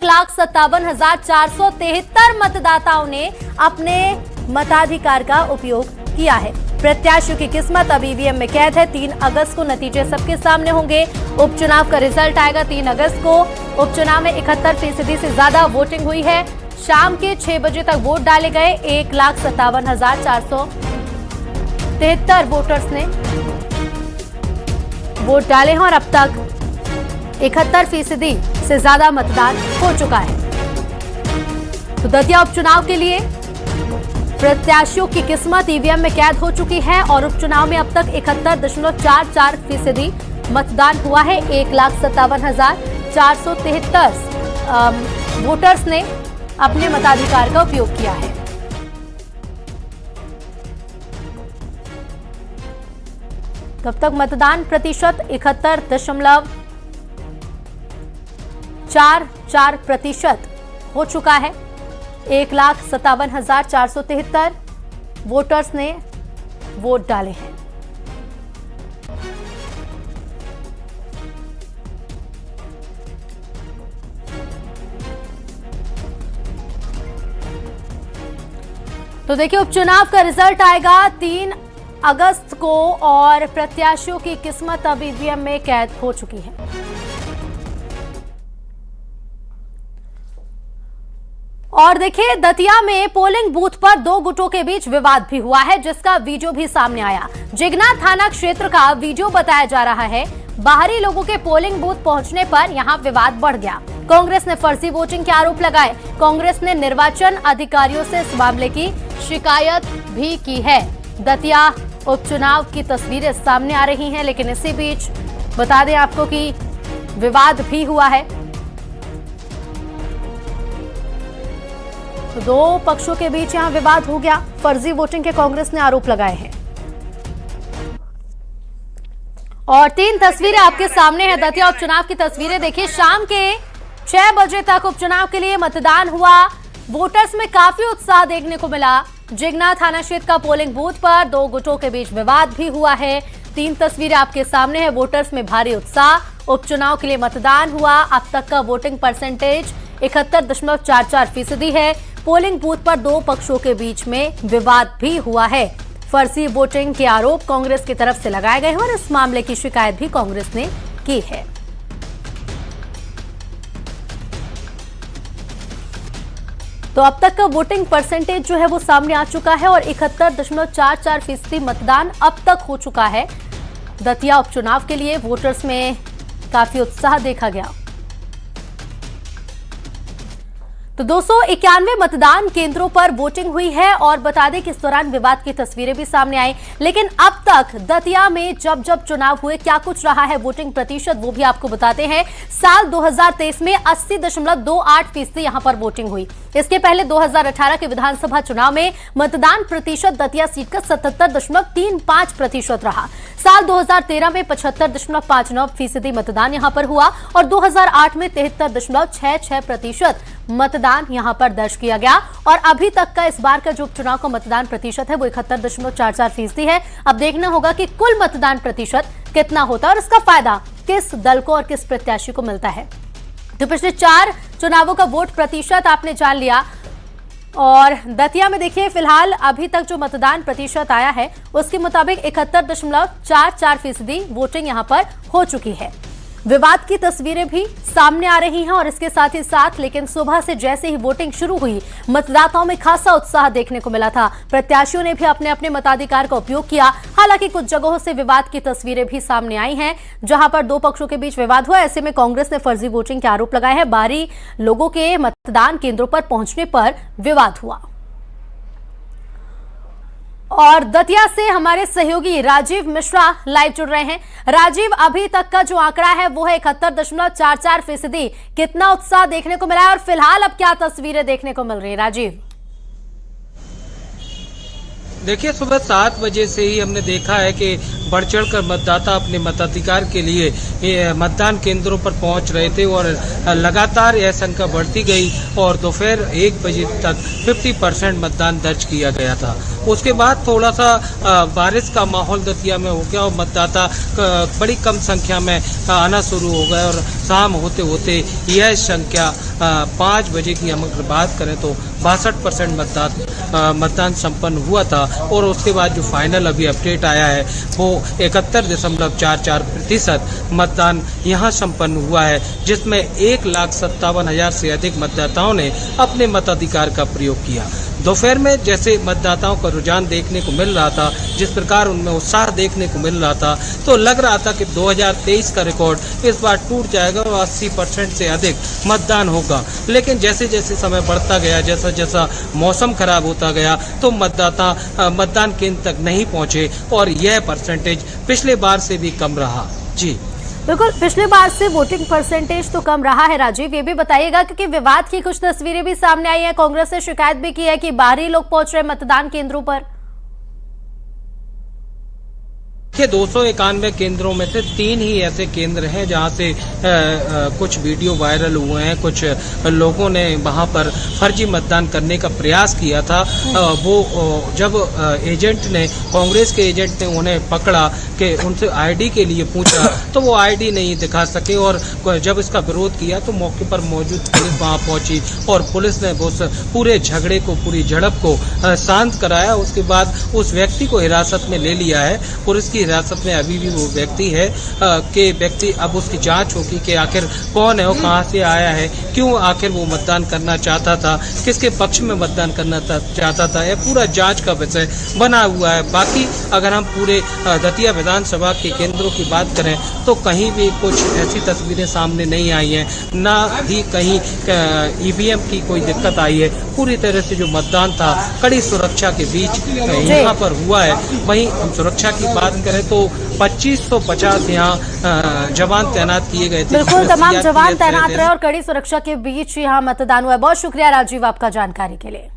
1,57,473 मतदाताओं ने अपने मताधिकार का उपयोग किया है। प्रत्याशियों की किस्मत अब ईवीएम में कैद है। 3 अगस्त को नतीजे सबके सामने होंगे। उपचुनाव का रिजल्ट आएगा 3 अगस्त को। उपचुनाव में 71% से ज्यादा वोटिंग हुई है। शाम के 6 बजे तक वोट डाले गए। 1,57,473 वोटर्स ने वोट डाले हैं और अब तक 71% से ज्यादा मतदान हो चुका है। तो दतिया उपचुनाव के लिए प्रत्याशियों की किस्मत ईवीएम में कैद हो चुकी है और उपचुनाव में अब तक 71.44% मतदान हुआ है। 1,57,473 वोटर्स ने अपने मताधिकार का उपयोग किया है। तब तक मतदान प्रतिशत 71.44% हो चुका है। 1,57,473 वोटर्स ने वोट डाले हैं। तो देखिए, उपचुनाव का रिजल्ट आएगा 3 अगस्त को और प्रत्याशियों की किस्मत अब ईवीएम में कैद हो चुकी है। और देखिए, दतिया में पोलिंग बूथ पर 2 गुटों के बीच विवाद भी हुआ है, जिसका वीडियो भी सामने आया। जिगना थाना क्षेत्र का वीडियो बताया जा रहा है। बाहरी लोगों के पोलिंग बूथ पहुंचने पर यहां विवाद बढ़ गया। कांग्रेस ने फर्जी वोटिंग के आरोप लगाए। कांग्रेस ने निर्वाचन अधिकारियों से इस मामले की शिकायत भी की है। दतिया उपचुनाव की तस्वीरें सामने आ रही हैं, लेकिन इसी बीच बता दें आपको कि विवाद भी हुआ है। तो 2 पक्षों के बीच यहां विवाद हो गया। फर्जी वोटिंग के कांग्रेस ने आरोप लगाए हैं। और 3 तस्वीरें आपके सामने हैं। दतिया उपचुनाव की तस्वीरें देखिए। शाम के 6 बजे तक उपचुनाव के लिए मतदान हुआ। वोटर्स में काफी उत्साह देखने को मिला। जिगना थाना क्षेत्र का पोलिंग बूथ पर 2 गुटों के बीच विवाद भी हुआ है। 3 तस्वीरें आपके सामने हैं। वोटर्स में भारी उत्साह। उपचुनाव के लिए मतदान हुआ। अब तक का वोटिंग परसेंटेज 71.44% है। पोलिंग बूथ पर 2 पक्षों के बीच में विवाद भी हुआ है। फर्जी वोटिंग के आरोप कांग्रेस की तरफ से लगाए गए हैं और इस मामले की शिकायत भी कांग्रेस ने की है। तो अब तक का वोटिंग परसेंटेज जो है वो सामने आ चुका है और 71.44% मतदान अब तक हो चुका है। दतिया उपचुनाव के लिए वोटर्स में काफी उत्साह देखा गया। तो 291 मतदान केंद्रों पर वोटिंग हुई है और बता दें कि इस दौरान विवाद की तस्वीरें भी सामने आई। लेकिन अब तक दतिया में जब चुनाव हुए क्या कुछ रहा है वोटिंग प्रतिशत, वो भी आपको बताते हैं। साल 2023 में 80.28% यहां पर वोटिंग हुई। इसके पहले 2018 के विधानसभा चुनाव में मतदान प्रतिशत दतिया सीट का 77.35% रहा। साल 2013 में 75.59% मतदान यहां पर हुआ और 2008 में 73.66% मतदान यहां पर दर्ज किया गया। और अभी तक का इस बार का जो उपचुनाव का मतदान प्रतिशत है वो 71.44% है। अब देखना होगा कि कुल मतदान प्रतिशत कितना होता है और इसका फायदा किस दल को और किस प्रत्याशी को मिलता है। तो पिछले 4 चुनावों का वोट प्रतिशत आपने जान लिया। और दतिया में देखिए, फिलहाल अभी तक जो मतदान प्रतिशत आया है उसके मुताबिक 71.44% वोटिंग यहां पर हो चुकी है। विवाद की तस्वीरें भी सामने आ रही हैं और इसके साथ ही साथ लेकिन सुबह से जैसे ही वोटिंग शुरू हुई, मतदाताओं में खासा उत्साह देखने को मिला था। प्रत्याशियों ने भी अपने अपने मताधिकार का उपयोग किया। हालांकि कुछ जगहों से विवाद की तस्वीरें भी सामने आई हैं जहां पर 2 पक्षों के बीच विवाद हुआ। ऐसे में कांग्रेस ने फर्जी वोटिंग के आरोप लगाए हैं। बाहरी लोगों के मतदान केंद्रों पर पहुंचने पर विवाद हुआ। और दतिया से हमारे सहयोगी राजीव मिश्रा लाइव जुड़ रहे हैं। राजीव, अभी तक का जो आंकड़ा है वो है 71.44%। कितना उत्साह देखने को मिला है और फिलहाल अब क्या तस्वीरें देखने को मिल रही है? राजीव, देखिए, सुबह 7 बजे से ही हमने देखा है कि बढ़ चढ़कर मतदाता अपने मताधिकार के लिए मतदान केंद्रों पर पहुंच रहे थे और लगातार यह संख्या बढ़ती गई और दोपहर 1 बजे तक 50% मतदान दर्ज किया गया था। उसके बाद थोड़ा सा बारिश का माहौल दतिया में हो गया और मतदाता बड़ी कम संख्या में आना शुरू हो गए और शाम होते होते यह संख्या 5 बजे की हम अगर बात करें तो 62% मतदान संपन्न हुआ था और उसके बाद जो फाइनल अभी अपडेट आया है वो 71.44% मतदान यहाँ संपन्न हुआ है, जिसमें 1,57,000 से अधिक मतदाताओं ने अपने मताधिकार का प्रयोग किया। दोपहर में जैसे मतदाताओं का रुझान देखने को मिल रहा था, जिस प्रकार उनमें उत्साह देखने को मिल रहा था, तो लग रहा था कि 2023 का रिकॉर्ड इस बार टूट जाएगा और 80% से अधिक मतदान होगा। लेकिन जैसे जैसे समय बढ़ता गया, जैसा जैसा मौसम खराब होता गया, तो मतदाता मतदान केंद्र तक नहीं पहुंचे और यह परसेंटेज पिछले बार से भी कम रहा। जी बिल्कुल, पिछले बार से वोटिंग परसेंटेज तो कम रहा है। राजीव, ये भी बताइएगा क्योंकि विवाद की कुछ तस्वीरें भी सामने आई हैं। कांग्रेस ने शिकायत भी की है कि बाहरी लोग पहुंच रहे मतदान केंद्रों पर। 291 केंद्रों में से 3 ही ऐसे केंद्र हैं जहां से कुछ वीडियो वायरल हुए हैं। कुछ लोगों ने वहां पर फर्जी मतदान करने का प्रयास किया था। वो जब एजेंट ने, कांग्रेस के एजेंट ने उन्हें पकड़ा कि उनसे आईडी के लिए पूछा तो वो आईडी नहीं दिखा सके और जब इसका विरोध किया तो मौके पर मौजूद पुलिस वहां पहुंची और पुलिस ने उस पूरे झगड़े को, पूरी झड़प को शांत कराया। उसके बाद उस व्यक्ति को हिरासत में ले लिया है। पुलिस की हिरासत में अभी भी वो व्यक्ति है कि व्यक्ति, अब उसकी जांच होगी कि आखिर कौन है, वो कहां से आया है, क्यों आखिर वो मतदान करना चाहता था, किसके पक्ष में मतदान करना चाहता था। यह पूरा जांच का विषय बना हुआ है। बाकी अगर हम पूरे दतिया विधानसभा के केंद्रों की बात करें तो कहीं भी कुछ ऐसी तस्वीरें सामने नहीं आई हैं, ना ही कहीं ईवीएम की कोई दिक्कत आई है। पूरी तरह से जो मतदान था कड़ी सुरक्षा के बीच यहाँ पर हुआ है। वहीं हम सुरक्षा की बात करें तो 2550 यहाँ जवान तैनात किए गए थे। बिल्कुल, तमाम जवान तैनात रहे और कड़ी सुरक्षा के बीच यहाँ मतदान हुआ है। बहुत शुक्रिया राजीव आपका जानकारी के लिए।